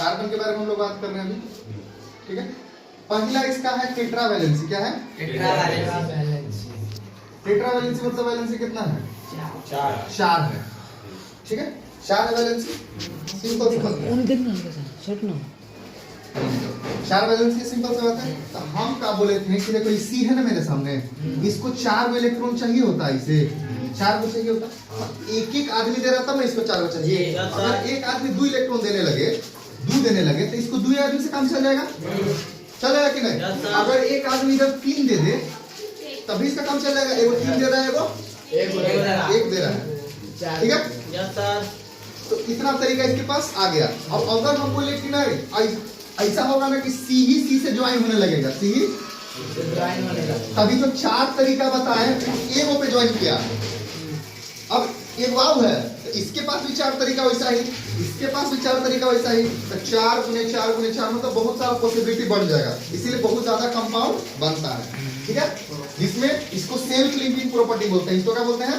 Carbon के बारे में हम लोग बात कर रहे हैं अभी, ठीक है। पहला इसका है टेट्रावैलेंसी। क्या है? टेट्रावैलेंसी। टेट्रावैलेंसी मतलब वैलेंसी कितना है? 4 है, ठीक है। 4 है वैलेंसी, सिंपल सी बात है। 4 वैलेंसी सिंपल सी बात है। तो हम क्या बोले थे कि देखो सी है ना मेरे सामने, इसको 4 इलेक्ट्रॉन चाहिए होता है, इसे 4 को चाहिए होता। एक एक आदमी दे रहा था, मैं इसको 4 को चाहिए। अगर एक आदमी 2 इलेक्ट्रॉन देने लगे तो इसको 2 आदमी से काम चल जाएगा, चलेगा कि नहीं? अगर एक आदमी इधर 3 दे दे तभी इसका काम चल जाएगा। एगो 3 दे रहा है, एगो 1 दे रहा है, ठीक है। तो इतना तरीका इसके पास आ गया। अब अगर हम बोले कि नहीं ऐसा होगा ना कि सी ही सी से ज्वाइन होने लगेगा, सी ही तभी तो 4 तरीका बताए, एगो पे ज्वाइन किया। अब एक वाव है तो इसके पास भी 4 तरीका वैसा ही, इसके पास भी 4 तरीका वैसा ही। तो 4 गुने 4 गुने 4 मतलब बहुत सारा पॉसिबिलिटी बढ़ जाएगा, इसीलिए बहुत ज्यादा कंपाउंड बनता है, ठीक है। जिसमें इसको सेल्फ लिंकिंग प्रॉपर्टी बोलते हैं। इसको क्या बोलते हैं?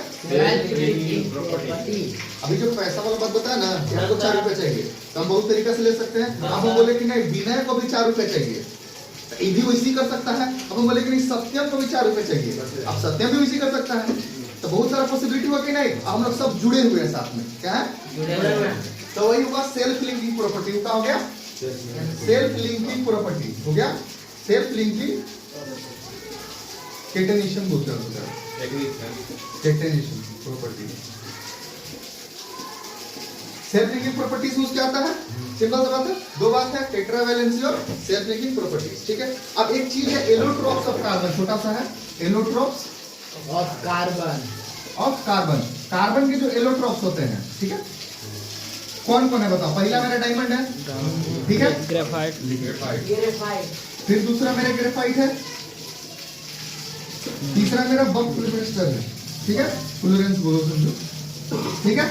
अभी जो पैसा वाला बात बताया ना, आपको 4 रुपए चाहिए तो हम बहुत तरीका से ले सकते हैं। अब हम बोले कि नहीं विनय को भी 4 रुपए चाहिए, ये भी वैसे ही कर सकता है। अब हम बोले कि नहीं सत्यम को भी 4 रुपए चाहिए, अब सत्यम भी वैसे कर सकता है। तो बहुत सारा पॉसिबिलिटी हुआ कि नहीं, हम लोग सब जुड़े हुए हैं साथ में। क्या है? तो वही हुआ सेल्फ लिंकिंग प्रॉपर्टी। क्या हो गया? सेल्फ लिंकिंग प्रॉपर्टी हो गया। सेल्फ लिंकिंग केटेनेशन बोलते हैं, catenation property. Self linking properties use क्या आता है? सिंपल सा बात है, 2 बात है, टेट्रावैलेंसी और सेल्फ लिंकिंग प्रॉपर्टीज, ठीक है। अब एक चीज है एलोट्रोप्स ऑफ कार्बन, छोटा सा है, एलोट्रोप्स ऑफ कार्बन। कार्बन के जो एलोट्रोप्स होते हैं, ठीक है, कौन कौन है बताओ? पहला मेरा डायमंड है, ठीक है, ग्रेफाइट, फिर दूसरा मेरा ग्रेफाइट है, तीसरा मेरा बक फ्लोरेंस्टर है, ठीक है, फ्लोरेंस बोलो समझो, ठीक है।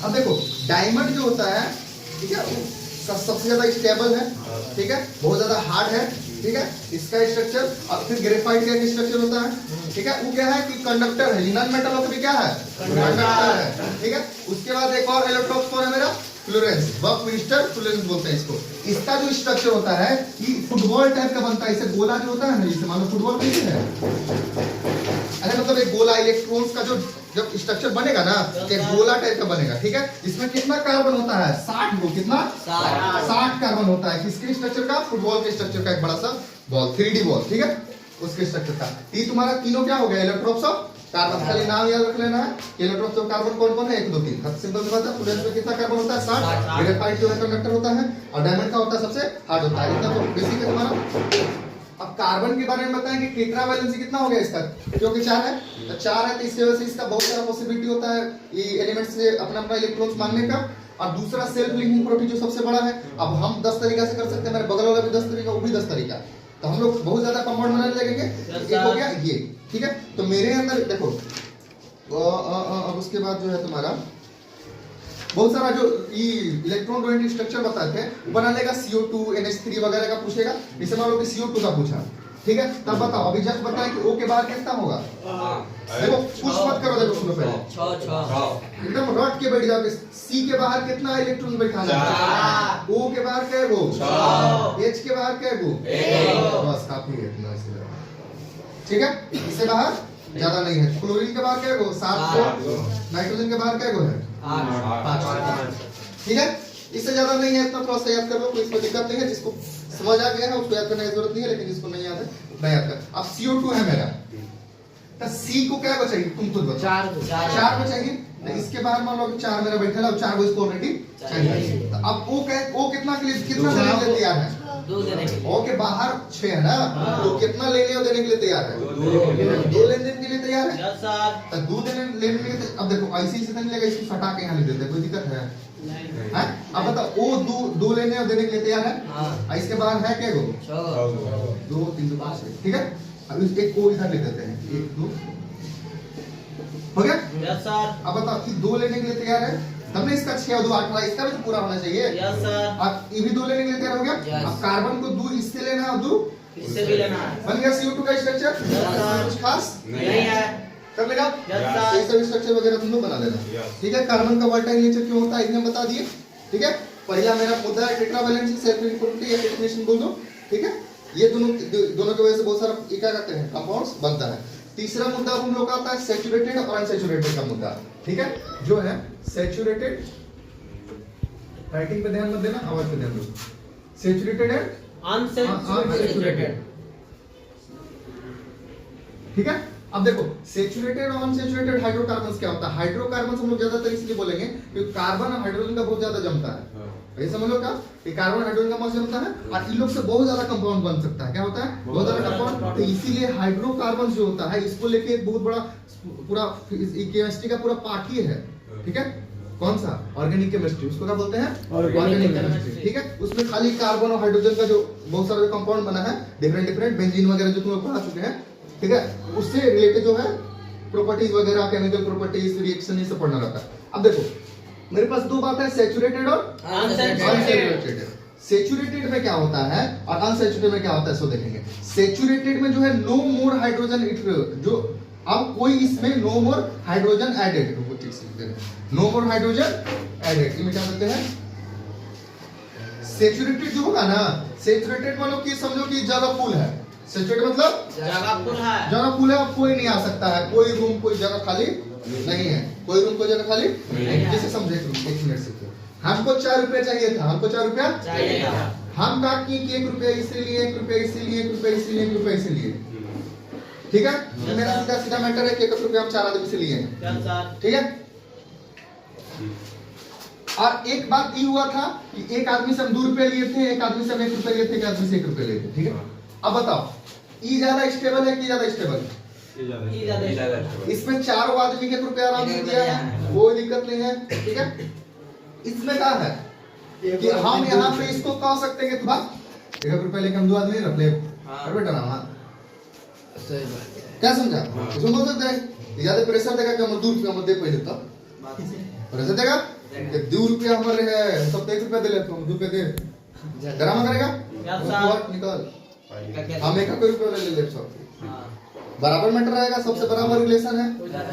अब देखो डायमंड जो होता है, ठीक है, सबसे ज्यादा स्टेबल है, ठीक है, बहुत ज्यादा हार्ड है, ठीक है, इसका स्ट्रक्चर। और फिर ग्रेफाइट का स्ट्रक्चर होता है, ठीक है, वो क्या है कि कंडक्टर है, नॉन मेटल होकर भी क्या है? कंडक्टर है, ठीक है। उसके बाद एक और एलोट्रोप्स कौन है मेरा? फ्लोरेंस, बक मिनिस्टर फ्लोरेंस बोलते हैं इसको। इसका जो स्ट्रक्चर होता है कि फुटबॉल टाइप का बनता है, इसे गोला जो होता है ना, जैसे मान लो फुटबॉल कैसे है, अरे मतलब एक गोला इलेक्ट्रॉन्स का जो जब स्ट्रक्चर बनेगा ना, एक गोला टाइप का बनेगा, ठीक है। इसमें कितना कार्बन होता है? 60 गो, कितना? 60 कार्बन होता है। किसके स्ट्रक्चर का? फुटबॉल के स्ट्रक्चर का, एक बड़ा सा बॉल, 3D बॉल, ठीक है, उसके स्ट्रक्चर का। ये तुम्हारा तीनों क्या हो गया? इलेक्ट्रोप्स ऑफ कार्बन। खाली नाम याद रख लेना है, इलेक्ट्रोप्स ऑफ कार्बन कौन कौन है? 1 2 3, सिंपल सी बात है। फ्लोरेंस में कितना कार्बन होता है? 60। ग्रेफाइट जो है कंडक्टर होता है, और डायमंड का होता है सबसे हार्ड होता है। इतना तो बेसिक है तुम्हारा। अब कार्बन के बारे में बताएं कि टेट्रावैलेंसी कितना हो गया इसका, क्योंकि 4 है तो 4 है, तो इसकी वजह से इसका बहुत सारा पॉसिबिलिटी होता है ये एलिमेंट से अपना अपना इलेक्ट्रॉन्स मांगने का। और दूसरा सेल्फ लिंकिंग प्रॉपर्टी जो सबसे बड़ा है। अब हम 10 तरीका से कर सकते हैं, मेरे बगल वाला भी 10 तरीका, वो भी 10 तरीका, तो हम लोग बहुत ज्यादा कंपाउंड बनाने लगेंगे। एक हो गया ये, ठीक है। तो मेरे अंदर देखो अब उसके बाद जो है तुम्हारा बहुत सारा जो इलेक्ट्रॉन डोनेटिंग स्ट्रक्चर बताते हैं, बना लेगा CO2 NH3 वगैरह का पूछेगा। जैसे मान लो कि CO2 का पूछा, ठीक है, तब बताओ अभी जस्ट बताएं कि O के बाहर कितना होगा। देखो कुछ मत करो, देखो सुनो पहले, एकदम रट के बैठ जाओ। C के बाहर कितना इलेक्ट्रॉन बैठाना है? O के बाहर क्या है? वो H के बाहर क्या है? वो बस काफी है इतना, ठीक है। इससे बाहर ज्यादा नहीं है। क्लोरीन के बाहर क्या है? वो 7 को। नाइट्रोजन के बाहर क्या है? 5, ठीक है। इससे ज्यादा नहीं है, इतना थोड़ा सा याद कर लो, कोई इसमें दिक्कत नहीं है। जिसको समझ आ गया है उसको याद करने की जरूरत नहीं है, लेकिन जिसको नहीं याद है मैं याद कर। अब CO2 है मेरा, तो C को क्या चाहिए? तुम खुद बताओ। 4 को चाहिए। तो इसके बाहर मान लो कि 4 मेरा बैठा है, 4 को इसको ऑलरेडी चाहिए। तो अब O कितना के लिए, कितना देने के लिए तैयार है? 2 के बाहर 6 है ना, तो कितना लेने और देने के लिए तैयार है? 2 लेने के लिए तैयार है। तो 2 लेने के लिए। अब देखो ऐसे ही नहीं लेगा, इसको हटा के यहाँ लिख देते हैं, कोई दिक्कत है? अब बताओ वो 2 लेने और देने के लिए तैयार है। इसके बाहर है क्या? 2 3 5 ठीक है। अब एक को इधर लिख देते हैं, 1 2 हो गया। अब बताओ कि 2 लेने के लिए तैयार है, तब ने इसका 6 और 2 8 इसका भी तो पूरा होना चाहिए। अब ये भी 2 लेने के लिए तैयार हो गया। अब कार्बन को 2 इससे लेना है और 2 इससे भी लेना है, बन गया CO2 का स्ट्रक्चर। कुछ खास नहीं है, कर लेगा। ये सब स्ट्रक्चर वगैरह तुम लोग बना लेना, ठीक है। कार्बन का वोलेटाइल नेचर क्यों होता है, इन्हें बता दिए, ठीक है। पहला मेरा मुद्दा है टेट्रावैलेंसी, सेल्फ इम्पोर्टेंटी या डेफिनेशन बोल दो, ठीक है। ये दोनों की वजह से बहुत सारा क्या करते हैं, कंपाउंड्स बनता है। तीसरा मुद्दा हम लोग का आता है सैचुरेटेड और अनसैचुरेटेड का मुद्दा, ठीक है। जो है सैचुरेटेड, राइटिंग पे ध्यान मत देना, आवाज पे ध्यान दो। सैचुरेटेड है अनसैचुरेटेड, ठीक है। अब देखो सैचुरेटेड और अनसैचुरेटेड हाइड्रोकार्बन्स क्या होता है। हाइड्रोकार्बन्स हम लोग ज्यादातर इसलिए बोलेंगे क्योंकि कार्बन और हाइड्रोजन का बहुत ज्यादा जमता है, ये समझ लो क्या, ये कार्बन हाइड्रोजन का मस्त जमता है और इन लोग से बहुत ज्यादा कंपाउंड बन सकता है। क्या होता है, बहुत ज्यादा कंपाउंड। तो इसीलिए हाइड्रोकार्बन्स जो होता है इसको लेके एक बहुत बड़ा पूरा केमिस्ट्री का पूरा पार्ट ही है, ठीक है। कौन सा, ऑर्गेनिक केमिस्ट्री, उसको क्या बोलते हैं, ऑर्गेनिक केमिस्ट्री, ठीक है। उसमें खाली कार्बन और हाइड्रोजन का जो बहुत सारा कंपाउंड बना है, डिफरेंट बेंजीन वगैरह जो तुम लोग पढ़ा चुके हैं, ठीक है, उससे रिलेटेड जो है प्रॉपर्टीज वगैरह, केमिकल प्रॉपर्टीज, रिएक्शन, ये सब पढ़ना रहता है। अब देखो मेरे पास दो बात है, सैचुरेटेड और अनसैचुरेटेड। सैचुरेटेड में क्या होता है और अनसैचुरेटेड में क्या होता है, सो देखेंगे। सैचुरेटेड में जो है नो मोर हाइड्रोजन, जो अब कोई इसमें no more hydrogen added, no more hydrogen added, इसमें क्या बोलते हैं, सैचुरेटेड जो होगा ना, सैचुरेटेड मतलब कि समझो कि जगह फुल है। सैचुरेटेड मतलब जगह फुल है, जगह फुल है, अब कोई नहीं आ सकता है, कोई रूम कोई जगह खाली नहीं है, कोई रूम कोई जगह खाली नहीं है। जैसे समझे, एक मिनट से, हमको 4 रुपया चाहिए था, हमको 4 रुपया चाहिए था, हम कहा कि 1 रुपया इसीलिए, 1 रुपया इसीलिए, 1 रुपया इसीलिए, 1 रुपया इसीलिए, ठीक है। तो मेरा सीधा सीधा मैटर है कि 1 रुपया हम 4 आदमी से लिए हैं, ठीक है। और एक बात ये हुआ था कि एक आदमी से हम 2 रुपए लिए थे, एक आदमी से हम 1 रुपया लिए थे, एक आदमी से 1 रुपया लिए थे, ठीक है। अब बताओ ई ज्यादा स्टेबल है कि ज्यादा स्टेबल, इसमें चारों आदमी के 1 रुपया आराम से दिया है, कोई दिक्कत नहीं है, ठीक है। इसमें क्या है कि हम यहाँ पे इसको कह सकते हैं कि बस 1 रुपया लेके हम 2 आदमी रख ले, बेटा ना, सही बात है, क्या समझा, इसमें बोल सकते हैं ज्यादा प्रेशर देगा कि हम 2 रुपया मत दे, पहले तो प्रेशर देगा कि 2 रुपया हमारे है, सब 1 रुपया दे ले, तुम 2 रुपया दे, ड्रामा करेगा, निकल, हम 1 रुपया ले ले, सब बराबर मैटर रहेगा, सबसे बराबर रिलेशन है,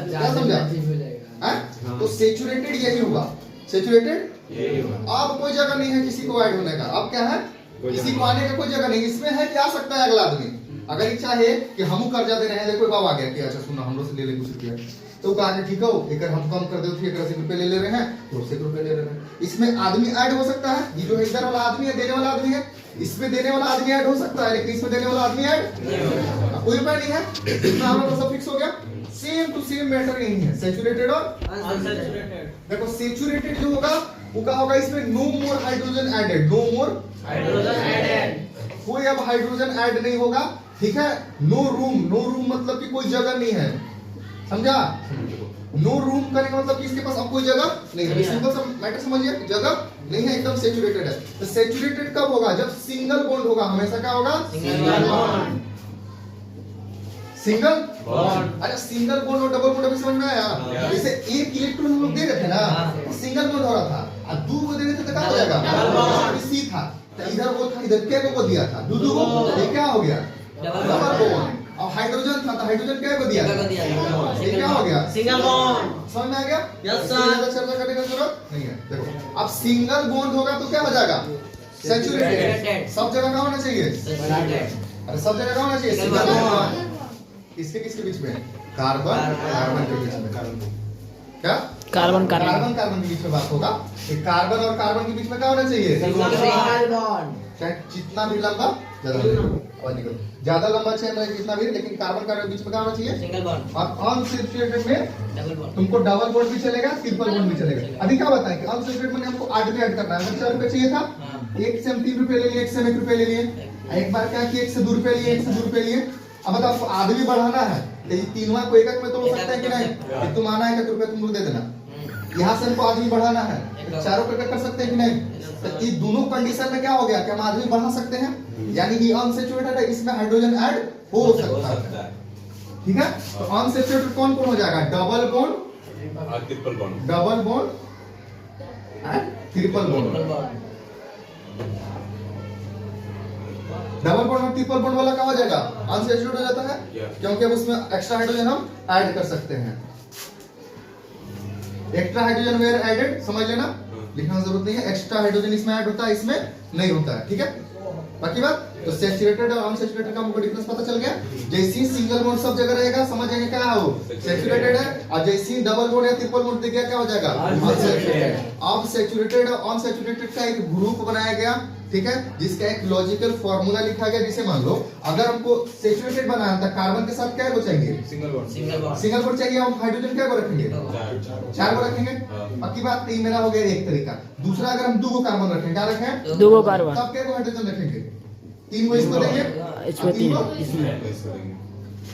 क्या समझा है। तो सैचुरेटेड यही हुआ, सैचुरेटेड यही हुआ। अब कोई जगह नहीं है किसी को ऐड होने का, अब क्या है, किसी को आने का कोई जगह नहीं। इसमें है कि आ सकता है अगला आदमी, अगर इच्छा है कि हम कर्जा दे रहे हैं, देखो बाबा आ गया कि अच्छा सुनो हम लोग से ले ले कुछ रुपया, तो कहा ठीक है, एक हम कम कर दो, एक 1 रुपये ले ले रहे हैं, तो 1 रुपये ले रहे हैं। इसमें आदमी ऐड हो सकता है, ये जो इधर वाला आदमी है, देने वाला आदमी है, इसमें देने वाला आदमी ऐड हो सकता है, लेकिन इसमें देने वाला आदमी ऐड कोई उपाय नहीं है, इतना हम लोग सब फिक्स हो गया। सेम टू सेम मैटर यही है, सैचुरेटेड और अनसैचुरेटेड। देखो सैचुरेटेड जो होगा वो क्या होगा, इसमें no more hydrogen added, no more hydrogen added, कोई अब हाइड्रोजन ऐड नहीं होगा, ठीक है। नो रूम, नो रूम मतलब कि कोई जगह नहीं है, समझा। नो रूम करने का मतलब कि इसके पास अब कोई जगह नहीं है, सिंपल सा मैटर समझिए, जगह नहीं है, एकदम सैचुरेटेड है। तो सैचुरेटेड कब होगा, जब सिंगल बॉन्ड होगा, हमेशा क्या होगा, सिंगल बॉन्ड, सिंगल बॉन्ड। अरे सिंगल बॉन्ड और डबल बॉन्ड अभी समझ में आया, जैसे एक इलेक्ट्रॉन हम लोग दे रहे थे ना, सिंगल बॉन्ड हो रहा था, और 2 को दे रहे थे तो क्या हो जाएगा, डबल बॉन्ड। सी था, तो इधर वो था, इधर क्या को दिया था, 2 को, ये क्या हो गया, डबल बॉन्ड। और हाइड्रोजन था, तो हाइड्रोजन क्या को दिया, ये क्या हो गया, सिंगल बॉन्ड। समझ में आ गया, यस इससे सर, ज्यादा चर्चा करने की जरूरत नहीं है। देखो अब सिंगल बॉन्ड होगा तो क्या हो जाएगा, सैचुरेटेड। सब जगह क्या होना चाहिए, अरे सब जगह क्या होना चाहिए, सिंगल बॉन्ड। किसके किसके बीच में, कार्बन कार्बन के बीच में, क्या कार्बन कार्बन कार्बन के बीच में बात होगा, कि कार्बन और कार्बन के बीच में क्या होना चाहिए, सिंगल बॉन्ड। चाहे जितना भी लंबा, ज्यादा लंबा चेन रहे जितना भी, लेकिन कार्बन कार्बन के बीच में क्या होना चाहिए, सिंगल बॉन्ड। और अनसैचुरेटेड में डबल बॉन्ड, तुमको डबल बॉन्ड भी चलेगा, ट्रिपल बॉन्ड भी चलेगा। अभी क्या बताएं कि अनसैचुरेटेड में हमको 8 भी ऐड करना है, 4 रुपए चाहिए था, एक से हम 3 रुपए ले लिए, एक से हम 1 रुपए ले लिए, एक बार क्या किया, 1 से 2 रुपए लिए, 1 से 2 रुपए लिए। अब बताओ आपको आदमी बढ़ाना है, तो ये तीनों को एक में तोड़ सकते हैं कि नहीं, कि तुम आना है 1 रुपया तुम लोग दे देना, यहाँ से हमको आदमी बढ़ाना है, चारों कर सकते हैं कि नहीं। तो ये दोनों कंडीशन में क्या हो गया कि हम आदमी बढ़ा सकते हैं, यानी कि अनसैचुरेटेड है, इसमें हाइड्रोजन ऐड हो सकता है, ठीक है। तो अनसैचुरेटेड कौन कौन हो जाएगा, double bond, triple bond, double bond and triple bond. Double bond और ट्रिपल बॉन्ड वाला क्या हो जाएगा, अनसैचुरेटेड हो जाता है, क्योंकि अब उसमें एक्स्ट्रा हाइड्रोजन हम ऐड कर सकते हैं। एक्स्ट्रा हाइड्रोजन वेयर एडेड, समझ लेना, लिखना जरूरत नहीं है। एक्स्ट्रा हाइड्रोजन इसमें ऐड होता है, इसमें नहीं होता है, ठीक है। बाकी बात तो सैचुरेटेड और अनसैचुरेटेड का हमको डिफरेंस पता चल गया। जैसे ही सिंगल बॉन्ड सब जगह रहेगा समझ जाएंगे क्या है वो सैचुरेटेड है, और जैसे ही डबल बॉन्ड या ट्रिपल बॉन्ड दिख गया क्या हो जाएगा अनसैचुरेटेड। अब सैचुरेटेड और अनसैचुरेटेड का एक ग्रुप बनाया गया, ठीक है, जिसका एक लॉजिकल फार्मूला लिखा गया। जिसे मान लो अगर हमको सैचुरेटेड बनाना है तो कार्बन के साथ क्या को चाहिए सिंगल बॉन्ड सिंगल बॉन्ड चाहिए। हम हाइड्रोजन क्या को रखेंगे 4 को रखेंगे। पक्की बात नहीं, मेरा हो गया एक तरीका। दूसरा अगर हम 2 को कार्बन रखें, क्या रखें 2 को कार्बन, तब क्या को हाइड्रोजन रखेंगे 3 को इसको देंगे, इसमें 3 इसमें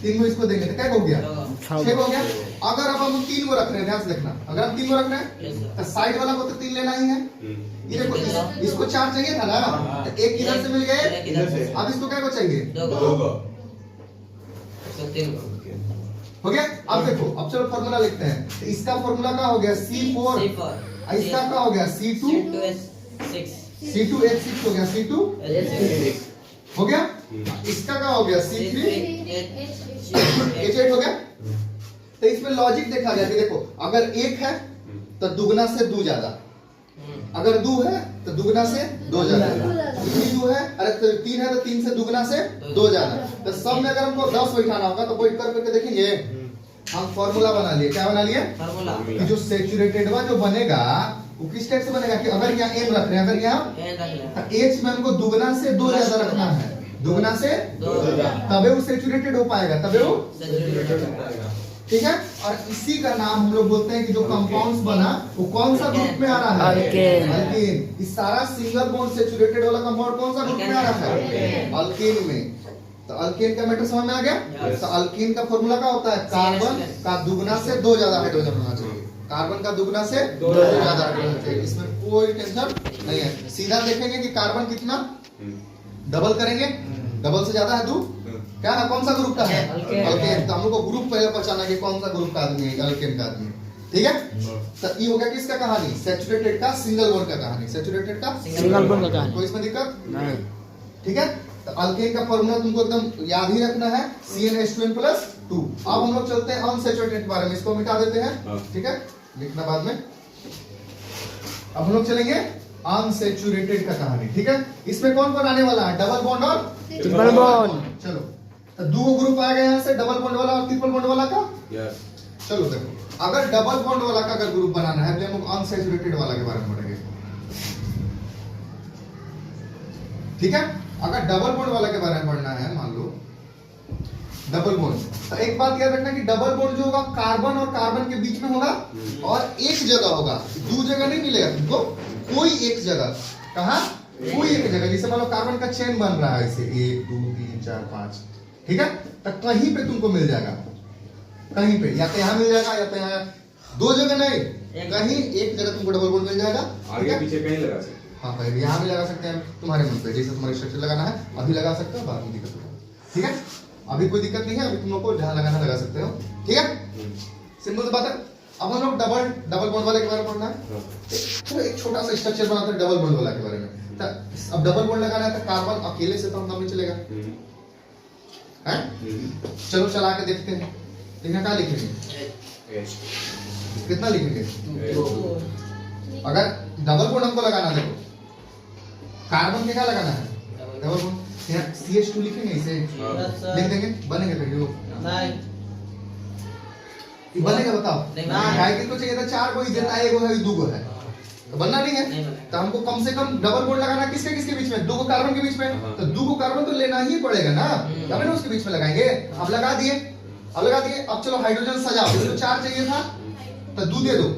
3 को इसको देंगे तो क्या हो गया 6 हो गया। अगर अब हम 3 को रख रहे हैं, ध्यान से देखना, अगर हम 3 को रख रहे हैं तो साइड वाला को तो 3 लेना ही है। ये देखो इसको 4 चाहिए था ना, तो एक इधर से मिल गए, अब इसको क्या को चाहिए 2 को हो गया। अब देखो, अब चलो फार्मूला लिखते हैं। तो इसका फार्मूला क्या हो गया C4, इसका क्या हो गया C2H6 हो गया, C2 हो गया। इसका क्या हो गया C3H8 हो गया। तो इसमें लॉजिक देखा गया कि देखो अगर 1 है तो दुगना से 2 ज्यादा, अगर 2 है तो दुगना से 2 ज्यादा, 2 है अरे तो 3 है तो 3 से दुगना से 2 ज्यादा। तो सब में अगर हमको 10 बैठाना होगा तो बैठ करके देखेंगे हम फार्मूला बना लिए। क्या बना लिए कि जो सैचुरेटेड वा जो बनेगा वो किस टाइप से बनेगा कि अगर यहाँ m रख रहे हैं, अगर यहाँ H में हमको दुगना से 2 ज्यादा रखना है, दुगना से तबे वो सैचुरेटेड हो पाएगा, तबे वो ठीक है। और इसी का नाम हम लोग बोलते हैं कि जो कंपाउंड्स बना वो कौन सा ग्रुप में आ रहा है अल्केन। इस सारा सिंगल बॉन्ड सैचुरेटेड वाला कंपाउंड कौन सा ग्रुप में आ रहा है अल्केन में। तो अल्केन का मैटर समझ में आ गया। तो अल्केन का फॉर्मूला क्या होता है कार्बन का दुगना से 2 ज्यादा हाइड्रोजन होना चाहिए, कार्बन का दुगना से 2 ज्यादा हाइड्रोजन चाहिए। इसमें कोई टेंशन नहीं है। सीधा देखेंगे कि कार्बन कितना डबल करेंगे, डबल से ज्यादा है 2 क्या है, कौन सा ग्रुप का है अल्केन। तो हम लोग को ग्रुप पहले पहचाना कि कौन सा ग्रुप का आदमी है, अल्केन का आदमी, ठीक है। तो ये हो गया किसका कहानी सैचुरेटेड का सिंगल बॉन्ड का कहानी, सैचुरेटेड का सिंगल बॉन्ड का कहानी। कोई इसमें दिक्कत नहीं, ठीक है। तो अल्केन का फार्मूला तुमको एकदम याद ही रखना है CnH2n+2। अब हम लोग चलते हैं अनसैचुरेटेड के बारे में, इसको मिटा देते हैं, ठीक है, लिखना बाद में। अब हम लोग चलेंगे अनसैचुरेटेड का कहानी, ठीक है। इसमें कौन कौन आने वाला है डबल बॉन्ड और ट्रिपल बॉन्ड। चलो तो 2 ग्रुप आ गए यहाँ से, डबल बॉन्ड वाला और ट्रिपल बॉन्ड वाला का। चलो देखो अगर डबल बॉन्ड वाला का अगर ग्रुप बनाना है तो हम लोग अनसैचुरेटेड वाला के बारे में पढ़ेंगे, ठीक है। अगर डबल बॉन्ड वाला के बारे में पढ़ना है, मान लो डबल बॉन्ड, तो एक बात याद रखना कि डबल बॉन्ड जो होगा कार्बन और कार्बन के बीच में होगा और एक जगह होगा, 2 जगह नहीं मिलेगा तुमको, कोई एक जगह। कहा कोई एक जगह, जैसे मान लो कार्बन का चेन बन रहा है ऐसे 1 2 3 4 5, ठीक है। तो कहीं पे तुमको मिल जाएगा, कहीं पे, या तो यहाँ मिल जाएगा या तो यहाँ, 2 जगह नहीं, कहीं एक जगह तुमको डबल बॉन्ड मिल जाएगा। आगे पीछे कहीं लगा सकते हैं। हाँ भाई यहाँ भी लगा सकते हैं, तुम्हारे मन पे, जैसे तुम्हारे स्ट्रक्चर लगाना है अभी लगा सकते हो, बाद में दिक्कत होगा, ठीक है। अभी कोई दिक्कत नहीं है, अभी तुम लोग को जहाँ लगाना लगा सकते हो, ठीक है। सिंपल सी बात है। अब हम लोग डबल बॉन्ड वाले के बारे में पढ़ना है। तो एक छोटा सा स्ट्रक्चर बनाते हैं डबल बॉन्ड वाला के बारे में। तो अब डबल बॉन्ड लगाना है तो कार्बन अकेले से तो हम काम नहीं चलेगा, हैं? चलो चला के देखते हैं। लिखना क्या लिखेंगे, कितना लिखेंगे। अगर डबल बॉन्ड हमको लगाना है, देखो कार्बन के क्या लगाना है डबल बॉन्ड, यहाँ CH2 लिखेंगे, इसे लिख देंगे, बनेगा फिर यो ये बनेगा, बताओ गाय के को चाहिए था 4 को, देता है 1 है 2 को है, तो बनना नहीं है। तो हमको कम से कम डबल बॉन्ड लगाना किसके किसके बीच में, 2 को कार्बन के बीच में। तो 2 को कार्बन तो लेना ही पड़ेगा ना, तभी ना उसके बीच में लगाएंगे। अब लगा दिए, अब लगा दिए। अब चलो हाइड्रोजन सजाओ, इसको 4 चाहिए था तो 2 दे दो,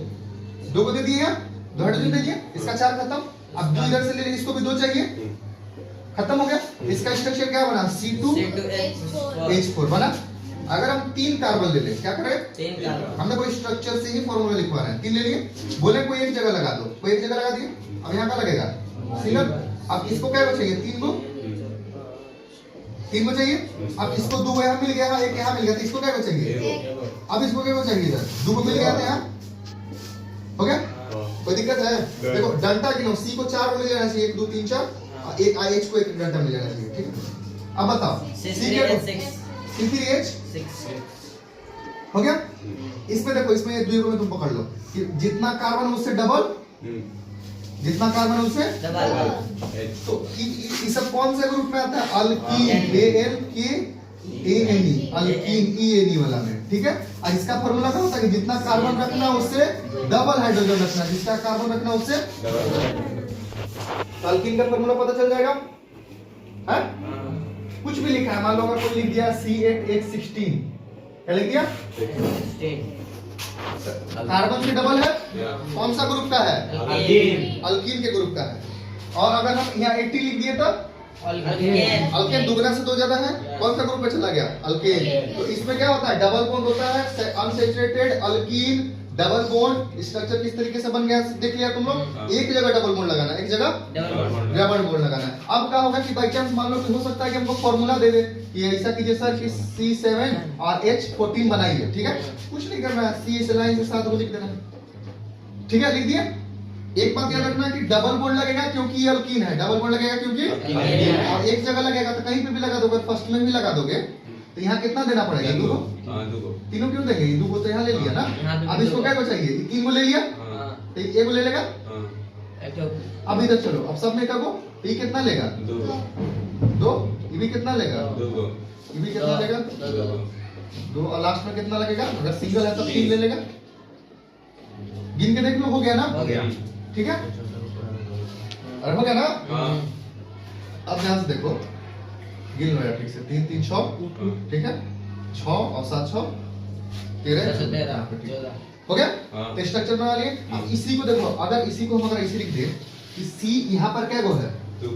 2 को दे दिए, 2 हाइड्रोजन दे दिए, इसका 4 खत्म। अब 2 इधर से ले लिए, इसको भी 2 चाहिए, खत्म हो गया। इसका स्ट्रक्चर क्या बना C2H4 बना। अगर हम 3 कार्बन ले लें, क्या करें, 3 कार्बन, हमने कोई स्ट्रक्चर से ही फॉर्मूला लिखवा रहे हैं, 3 ले लिए, बोले कोई एक जगह लगा दो, कोई एक जगह लगा दिए। अब यहाँ का लगेगा सिंगल। अब इसको क्या चाहिए 3 को चाहिए। अब इसको 2 यहाँ मिल गया, 1 यहाँ मिल गया, तो इसको क्या चाहिए, अब इसको क्या चाहिए, इधर 2 को मिल गया था, यहाँ हो गया, कोई दिक्कत है। देखो डंटा गिनो, C को 4 मिल जाना चाहिए, 1 2 3 4, एक H को 1 डंटा मिल जाना चाहिए, ठीक है। अब बताओ C3H6 हो गया। इसमें देखो, इसमें 2 में तुम पकड़ लो कि जितना कार्बन उससे डबल जितना कार्बन है उससे H तो ये सब कौन से ग्रुप में आता है? अल्कीन, ALKANE, अल्कीन ENE वाला में, ठीक है। और इसका फार्मूला क्या होता है कि जितना कार्बन रखना उससे डबल हाइड्रोजन रखना, जिसका कार्बन रखना उससे तो अल्कीन का फार्मूला पता चल जाएगा है? कुछ भी लिखा है, मान लो अगर कोई लिख दिया C8H16, क्या लिख दिया? कार्बन से डबल है, कौन सा ग्रुप का है? अल्कीन के ग्रुप का है। और अगर हम यहाँ 80 लिख दिए तो अल्केन दुगना से दो ज्यादा है, कौन सा ग्रुप में चला गया? अल्केन। तो इसमें क्या होता है? डबल बॉन्ड होता है, unsaturated alkyne double bond. Structure किस तरीके से बन गया देख लिया तुम लोग। एक जगह डबल बॉन्ड लगाना, एक जगह डबल बॉन्ड लगाना है। अब क्या होगा कि बाई चांस मान लो कि हो सकता है कि हमको फॉर्मूला दे दे कि ऐसा कीजिए सर कि C7 और H14 बनाइए, ठीक है। कुछ नहीं करना है, C इस लाइन के साथ वो लिख देना, ठीक है, लिख दिए। एक बात याद रखना कि डबल बॉन्ड लगेगा क्योंकि ये अल्कीन है, डबल बॉन्ड लगेगा क्योंकि और एक जगह लगेगा तो कहीं पे भी लगा दोगे, फर्स्ट में भी लगा दोगे तो यहाँ कितना देना पड़ेगा? दो को, तीनों क्यों देंगे? दो को तो यहाँ ले लिया ना। अब इसको क्या को चाहिए? तीन को ले लिया तो एक को ले लेगा। अब इधर चलो, अब सब में का को तो ये कितना लेगा? दो। ये भी कितना लेगा? ये भी कितना लेगा? दो। और लास्ट में कितना लगेगा? अगर सिंगल है तो तीन ले लेगा। गिन के देख लो, हो गया ना? ठीक है, अरे हो गया ना? अब ध्यान से देखो, गिन लो यार ठीक से। 3 3 6, ठीक है, 6 और 7 6 13 हो गया। तो स्ट्रक्चर बना लिए। अब इसी को देखो, अगर इसी को हम अगर इसी लिख दे कि C यहाँ पर क्या गो है? दो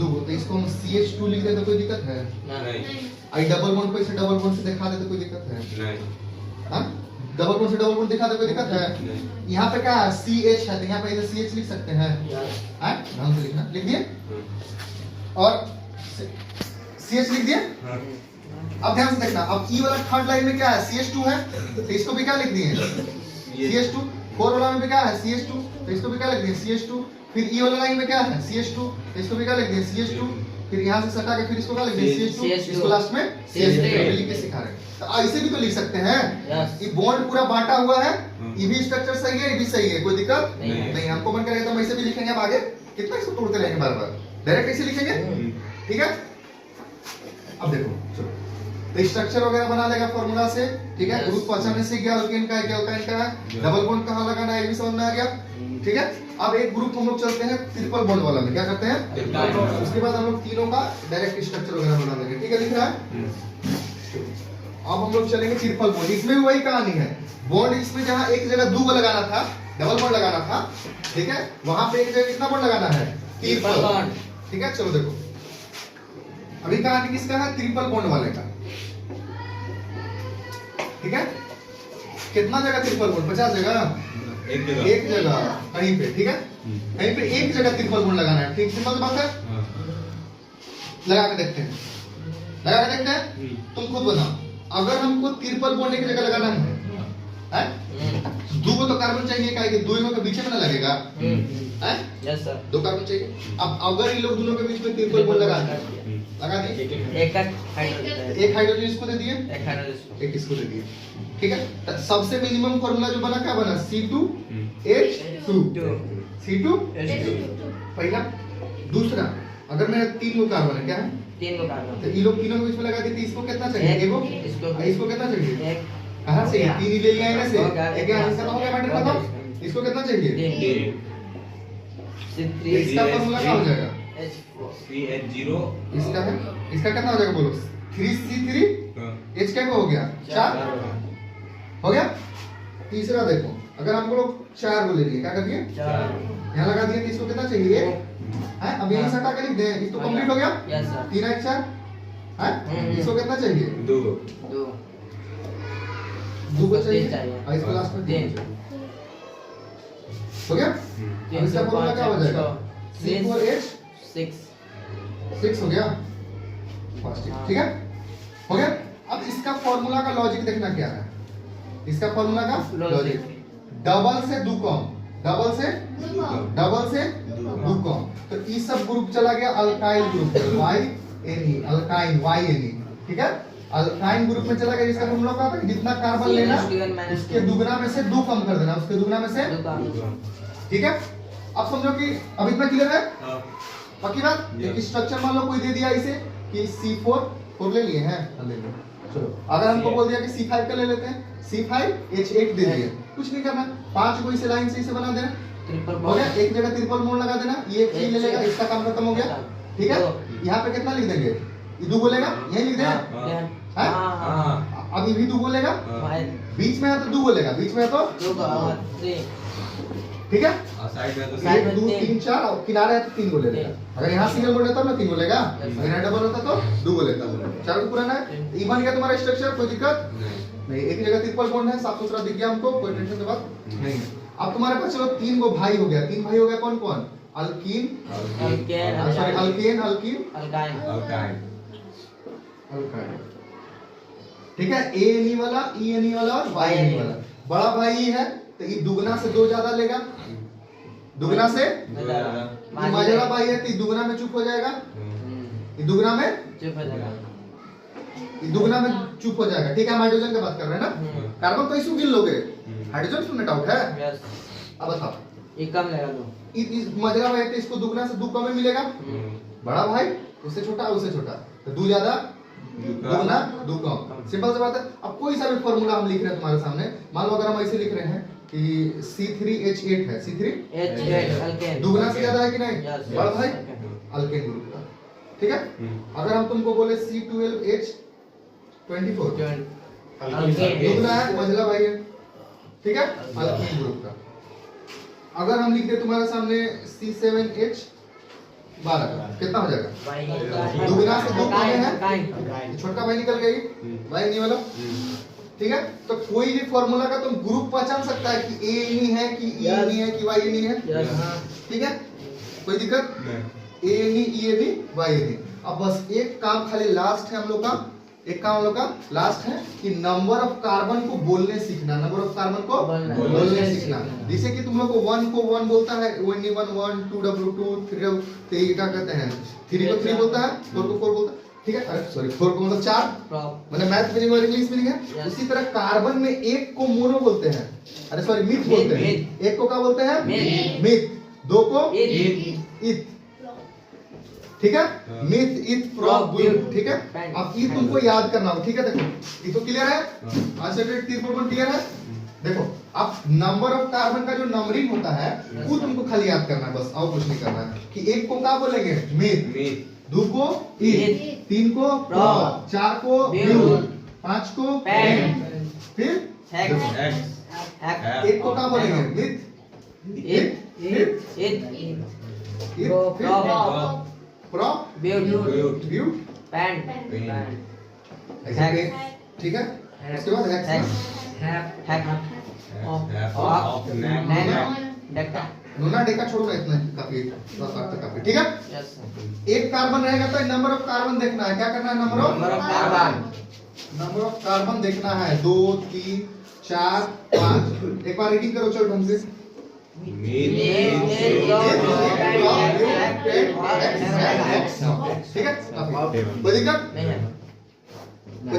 गो, तो इसको हम CH2 लिख दे तो कोई दिक्कत है? नहीं। आई डबल बॉन्ड को इसे डबल बॉन्ड से दिखा दे तो कोई दिक्कत है? नहीं। हाँ, डबल बॉन्ड से डबल बॉन्ड दिखा दे कोई दिक्कत है? यहाँ पे क्या है? CH है तो यहाँ पे इधर CH लिख सकते हैं, हैं? ध्यान से लिखना, लिख दिए। और CH लिख दिए। अब ध्यान से देखना, अब E वाला थर्ड लाइन में क्या है? CH2 है तो इसको भी क्या लिख दिए? CH2। 4 वाला में भी क्या है? CH2 तो इसको भी क्या लिख दिए? CH2। फिर E वाला लाइन में क्या है? CH2 तो इसको भी क्या लिख दिए? CH2। फिर यहाँ से सटा के फिर इसको क्या लिख दिए? CH2। इसको लास्ट में CH3 लिख के सिखा रहे हैं। तो ऐसे भी तो लिख सकते हैं। ये बॉन्ड पूरा बांटा हुआ है, ये भी स्ट्रक्चर सही है, ये भी सही है, कोई दिक्कत नहीं। हमको मन करेगा तो हम ऐसे भी लिखेंगे। अब आगे कितना इसको तोड़ते रहेंगे बार बार, डायरेक्ट ऐसे लिखेंगे, ठीक है। अब देखो चलो, तो स्ट्रक्चर वगैरह बना लेगा फार्मूला से, ठीक है। ग्रुप पहचानने से गया, अल्केन का है क्या, अल्काइन का है, डबल बॉन्ड कहां लगाना है ये भी समझ में आ गया, ठीक है। अब एक ग्रुप हम लोग चलते हैं ट्रिपल बॉन्ड वाला में, क्या करते हैं? उसके बाद हम लोग तीनों का डायरेक्ट स्ट्रक्चर वगैरह बना लेंगे, ठीक है। लिख रहा है। अब हम लोग चलेंगे ट्रिपल बॉन्ड। इसमें भी वही कहानी है, बॉन्ड इसमें जहां एक जगह दो लगाना था, डबल बॉन्ड लगाना था, ठीक है, वहां पे एक जगह कितना बॉन्ड लगाना है? ट्रिपल बॉन्ड, ठीक है। चलो देखो, अभी कहानी किसका है? ट्रिपल बॉन्ड वाले का, ठीक है। कितना जगह ट्रिपल बॉन्ड? 50 जगह, एक जगह कहीं पे, ठीक है, कहीं पे एक जगह ट्रिपल बॉन्ड लगाना है, ठीक। सिंपल बात है, लगा के देखते हैं, लगा के देखते हैं। तुम खुद बताओ, अगर हमको ट्रिपल बॉन्ड एक जगह लगाना है, दो को तो कार्बन चाहिए, काहे कि दोनों के बीच में ना लगेगा, हैं? यस सर, दो कार्बन चाहिए। अब अगर इन लोग दोनों के बीच में ट्रिपल बॉन्ड लगा दिए, एक हाइड्रोजन इसको दे दिए, एक इसको दे दिए, ठीक है। तो सबसे मिनिमम फार्मूला जो बना क्या बना? C2H2, C2H2 पहला। दूसरा, अगर मेरा 3 को कार्बन है, क्या है? 3 को कार्बन, तो ये लोग तीनों के बीच में लगा देते, इसको कितना चाहिए? इसको कितना चाहिए? कहां से? 3 ही ले लिया इनमें से, एक यहां से खत्म हो गया मैटर, बताओ इसको कितना चाहिए? इसका फार्मूला क्या हो जाएगा? CH0, इसका है, इसका कितना हो जाएगा बोलो? 3C3, H क्या हो गया? 4 हो गया। तीसरा देखो, अगर हमको लोग 4 को ले लिए, क्या कर दिए? 4 यहाँ लगा दिए, तो इसको कितना चाहिए? है, अब यहीं सटा के लिख दे, इसको कंप्लीट हो गया। 3 1 4 है, इसको कितना चाहिए? 2 को चाहिए, और इसको लास्ट में 3 हो गया। अब इसका फॉर्मूला क्या हो जाएगा? C4H6 हो गया, ठीक है, हो गया। अब इसका फॉर्मूला का लॉजिक देखना क्या है, इसका फॉर्मूला का लॉजिक, डबल से दो कम, डबल से दो कम, तो ये सब ग्रुप चला गया alkyl group, YNE, alkyne YNE, ठीक है। अल्काइन ग्रुप में चला गया, जिसका फॉर्मूला क्या था कि जितना कार्बन लेना उसके दुगना में से 2 कम कर देना, उसके दुगना में से, ठीक है। अब समझो कि अब इतना क्लियर है, हाँ पक्की बात। Yeah. एक स्ट्रक्चर मान लो कोई दे दिया इसे कि C4 4 ले लिए हैं, हाँ, ले लिए। चलो अगर हमको बोल दिया कि C5 का ले लेते हैं, C5H8 दे दिए, कुछ नहीं करना, 5 को इसे लाइन से इसे बना देना, ट्रिपल हो गया। एक जगह ट्रिपल बॉन्ड लगा देना, ये एक ले लेगा, इसका काम खत्म हो गया, ठीक है। यहाँ पे कितना लिख देंगे, ये दो बोलेगा, यही लिख देना, हाँ हाँ हाँ अब ये भी दो बोलेगा, हाँ बीच में है तो दो बोलेगा, बीच में है तो, ठीक है। साइड में तो साइड 1 2 3 4 और किनारे है तो 3 बोलेगा। अगर यहाँ सिंगल बोल देता ना 3 बोलेगा, अगर यहाँ डबल होता तो 2 बोलेगा। चारों पुराना है, ये बन गया तुम्हारा स्ट्रक्चर, कोई दिक्कत नहीं। एक जगह ट्रिपल बॉन्ड है, साफ सुथरा दिख गया हमको, कोई टेंशन की बात नहीं है। अब तुम्हारे पास चलो 3 गो भाई हो गया, 3 भाई हो गया कौन कौन, alkyne, sorry alkane, alkyne, alkyne alkyne, ठीक है। ए वाला, ई वाला और वाई वाला। बड़ा भाई ये है तो ये दुगना से 2 ज्यादा लेगा, दुगना से माजरा भाई है तो ये दुगना में चुप हो जाएगा, ये दुगना में चुप हो जाएगा, ठीक है। हम हाइड्रोजन की बात कर रहे हैं ना, कार्बन तो इसको गिन लोगे, हाइड्रोजन सुनने डाउट है। अब बताओ इस मजरा भाई तो इसको दुगना से 2 कम में मिलेगा, बड़ा भाई उससे छोटा उससे छोटा तो 2 ज्यादा दुगना 2 कम, सिंपल सी बात है। अब कोई सा भी फार्मूला हम लिख रहे हैं तुम्हारे सामने, मान लो अगर हम ऐसे लिख रहे हैं कि C3H8 है, C3 दुगना से ज्यादा है कि नहीं, बड़ा भाई अल्केन ग्रुप का, ठीक है। अगर हम तुमको बोले C12H24 दुगना है, मझला भाई है, ठीक है, अल्कीन ग्रुप का। अगर हम लिख दे तुम्हारे सामने C7H12 कितना हो जाएगा, दुगना से 2 कम है, छोटा भाई निकल गई, भाई नहीं वाला, ठीक है। तो कोई भी फार्मूला का तुम ग्रुप पहचान सकता है कि ए नहीं है कि ई नहीं है कि वाई नहीं है, ठीक है, कोई दिक्कत ए नहीं, ई नहीं, वाई नहीं। अब बस एक काम खाली लास्ट है हम लोग का, एक काम हम लोग का लास्ट है कि नंबर ऑफ कार्बन को बोलने सीखना, नंबर ऑफ कार्बन को बोलने सीखना। जैसे कि तुम लोग को 1 को 1 बोलता है, 1 1 2W2 3 तो ये क्या कहते हैं, 3 को 3 बोलता है, 4 को 4 बोलता है, ठीक है। अरे सॉरी 4 को मतलब 4, मतलब मैथ मीनिंग और इंग्लिश मीनिंग है। उसी तरह कार्बन में एक को मोनो बोलते हैं, अरे सॉरी मिथ बोलते हैं, एक को क्या बोलते हैं, मिथ, 2 को इथ, ठीक है, मिथ इथ प्रोप ब्यूट, ठीक है। अब ये तुमको याद करना होगा, ठीक है। देखो ये तो क्लियर है, अनसेटेड ट्रिपल क्लियर है। देखो अब नंबर ऑफ कार्बन का जो नंबरिंग होता है वो तुमको खाली याद करना है, बस और कुछ नहीं करना है। कि एक को क्या बोलेंगे, मिथ, 2 को इथ, 3 को प्रोप, 4 को ब्यूट, 5 को पेंट, फिर एक को क्या बोलेंगे, मिथ इथ प्रोप ब्यूट पैंट ऐसे पे, ठीक है। उसके बाद नोना डेका छोड़ो ना, इतना काफी, काफी, ठीक है। एक कार्बन रहेगा तो नंबर ऑफ कार्बन देखना है, क्या करना है, नंबर ऑफ कार्बन देखना है, 2 3 4 5। एक बार रीडिंग करो चलो ढंग से, ठीक है, कोई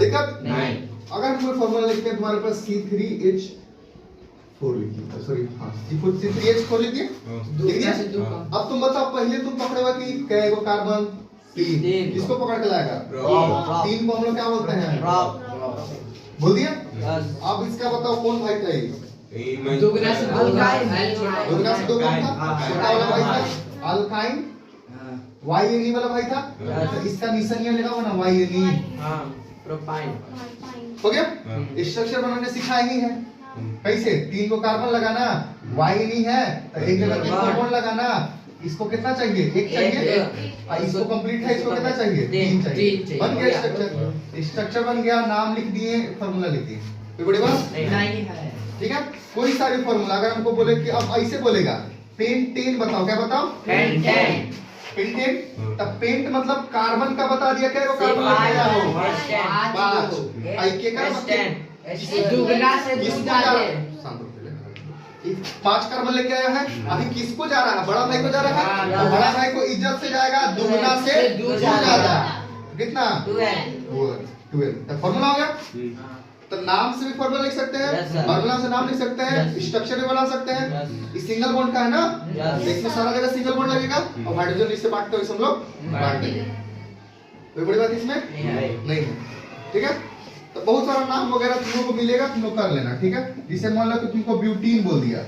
दिक्कत नहीं। अगर हम फॉर्मूला लिखते हैं तुम्हारे पास C3H4 लिखिए, सॉरी हाँ C3H4 लिखिए, लिख दिया। अब तुम बताओ पहले तुम पकड़ेगा कि कै गो कार्बन, 3, किसको पकड़ के लाएगा, 3 को हम लोग क्या बोलते हैं, बोल दिया। अब इसका बताओ कौन भाई था, दुगना से 2 दुगना से 2 कौन था, छोटा वाला भाई था अल्काइन, वाई वाला भाई था, तो इसका निशान ये लगा हुआ ना, वाई प्रोपाइन हो गया। स्ट्रक्चर बनाने सिखाया ही है, कैसे 3 को कार्बन लगाना, वाई नहीं है तो एक जगह कार्बन लगाना, इसको कितना चाहिए, 1 चाहिए, और इसको कंप्लीट है, इसको कितना चाहिए, 3 चाहिए, बन गया स्ट्रक्चर। स्ट्रक्चर बन गया, नाम लिख दिए, फार्मूला लिख दिए, कोई बड़ी बात नहीं है, ठीक है। कोई सा भी फार्मूला अगर हमको बोले कि अब ऐसे बोलेगा पेंटेन, बताओ क्या बताओ, पेंटेन, तब पेंट मतलब कार्बन का बता दिया, क्या कार्बन लगाया हो 5, आई के का मतलब दुगना से 2 ज्यादा, 5 कार्बन लेके आया है। अभी किसको जा रहा है, बड़ा भाई को जा रहा है, तो बड़ा भाई को इज्जत से जाएगा, दुगना से 2 ज्यादा, कितना 12, तो फार्मूला हो गया, तो नाम से भी फॉर्मूला लिख सकते हैं, Yes, sir. फॉर्मूला से नाम लिख सकते हैं, Yes. स्ट्रक्चर भी बना सकते हैं। Yes. ये सिंगल बॉन्ड का है ना, Yes. इसमें सारा जगह सिंगल बॉन्ड लगेगा और हाइड्रोजन इससे बांटते हुए हम लोग बांट देंगे। कोई बड़ी बात इसमें नहीं है, ठीक है। तो बहुत सारा नाम वगैरह तुम लोग को मिलेगा, तुम लोग कर लेना, ठीक है। जिसे मान लो कि तुमको ब्यूटीन बोल दिया,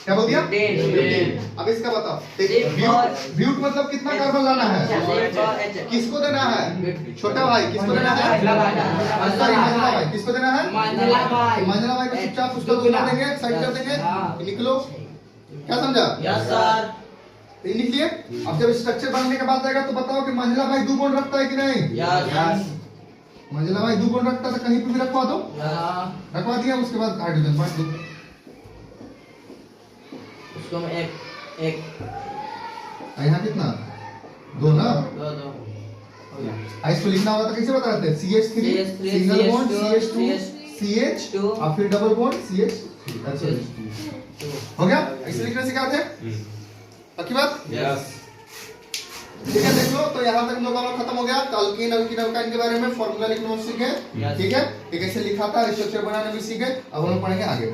क्या बोल दिया? ब्यूटेन। अब इसका बताओ, Same for- ब्यूट मतलब कितना कार्बन लाना है, किसको देना है? छोटा भाई किसको देना है? मंझला भाई। Sorry, मंझला भाई किसको देना है? मंझला भाई। मंझला भाई को चुपचाप उसको बुला देंगे, साइड कर देंगे, हाँ। निकलो। क्या समझा? Yes sir. तो ये लिखिए। अब जब स्ट्रक्चर बनने के बाद आएगा तो बताओ कि मंझला भाई 2 बॉन्ड रखता है कि नहीं? यस। मंझला भाई 2 बॉन्ड रखता है तो कहीं पे भी रखवा दो, यस। रखवा दिया, उसके बाद हाइड्रोजन बांट दो। उसको हम एक यहाँ कितना? 2 ना? दो हो गया। इसको लिखना होगा तो कैसे बता रहे थे? CH3 CH3, single bond CH2, CH और फिर डबल बॉन्ड CH3। अच्छा हो गया? ऐसे लिखने से क्या होता है? पक्की बात? यस। ठीक है, देख लो। तो यहाँ तक हम लोग का खत्म हो गया। अल्कीन अल्कीन अल्काइन के बारे में फॉर्मूला लिखना सीखे, Yes. ठीक है, कि कैसे लिखा था, स्ट्रक्चर बनाना भी सीखे। अब हम लोग पढ़ेंगे आगे।